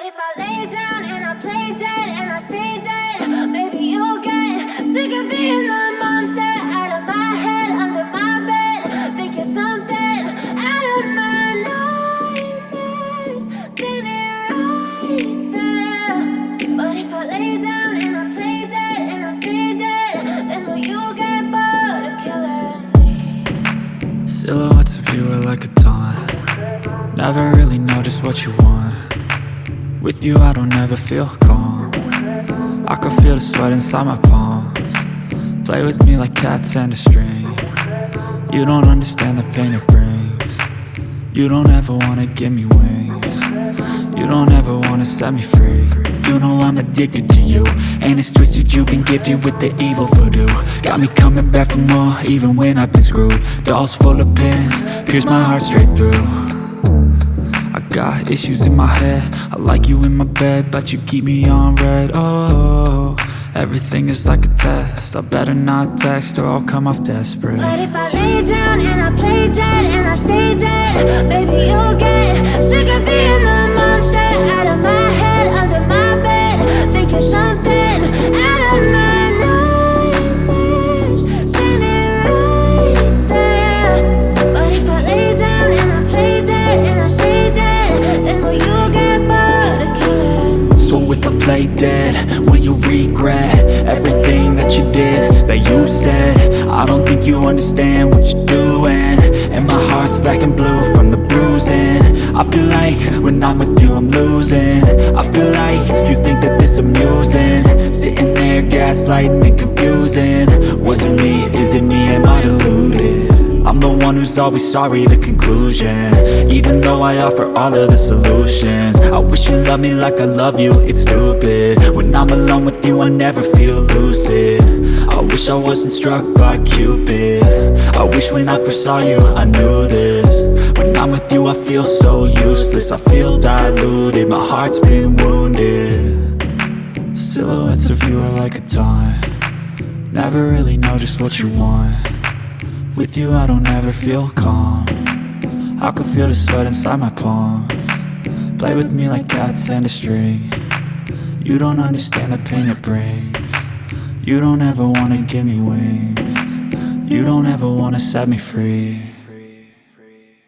if I lay down and I play dead and I stay dead, maybe you'll get sick of being the monster out of my head, under my bed. Think you're something out of my nightmares, standing right there. But if I lay down and I play dead and I stay dead, then will you get bored of killing me? Silhouettes of you are like a taunt. Never really know just what you want. With you I don't ever feel calm. I can feel the sweat inside my palms. Play with me like cats and a string. You don't understand the pain it brings. You don't ever wanna give me wings. You don't ever wanna set me free. You know I'm addicted to you, and it's twisted, you've been gifted with the evil voodoo. Got me coming back for more, even when I've been screwed. Dolls full of pins, pierce my heart straight through. I got issues in my head, I like you in my bed, but you keep me on red. Oh, everything is like a test, I better not text or I'll come off desperate. But if I lay down and I play dead and I stay dead, baby you'll get sick of being the monster out of my head, under my bed. Think you're something out of my nightmares, standing right there. But if I lay down and I play dead and I stay dead, then will you get bored of killing me? So if I play dead, will you regret everything that you did, that you said? I don't think you understand what you're doing, and my heart's black and blue from the bruising. I feel like when I'm with you I'm losing. I feel like you think that this amusing, sitting there gaslighting and confusing. Was it me? Is it me? Am I deluded? I'm the one who's always sorry, the conclusion, even though I offer all of the solutions. I wish you loved me like I love you, it's stupid. When I'm alone with you I never feel lucid. I wish I wasn't struck by Cupid. I wish when I first saw you I knew this. When I'm with you I feel so useless, I feel diluted, my heart's been wounded. Silhouettes of you are like a taunt. Never really know just what you want. With you I don't ever feel calm. I can feel the sweat inside my palms. Play with me like cats and a string. You don't understand the pain it brings. You don't ever wanna give me wings. You don't ever wanna set me free.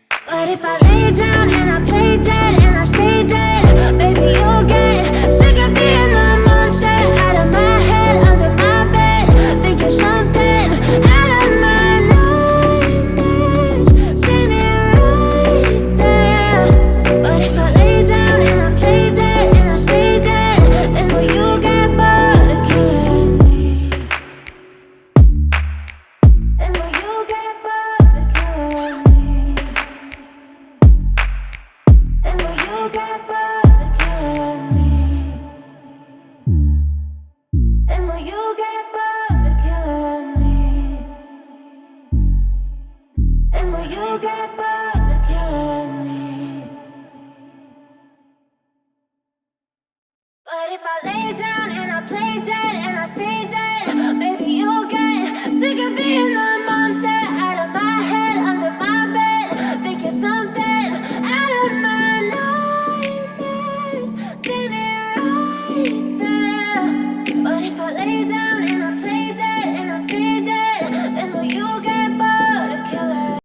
But if I lay down and I play dead and I stay dead, baby you'll get sick of being the monster out of my head, under my bed. Think you're something out of my nightmares, standing right there. But if I lay down and I play dead and I stay dead, then will you get bored of killing me? Then will you get bored of killing me? And will you get bored?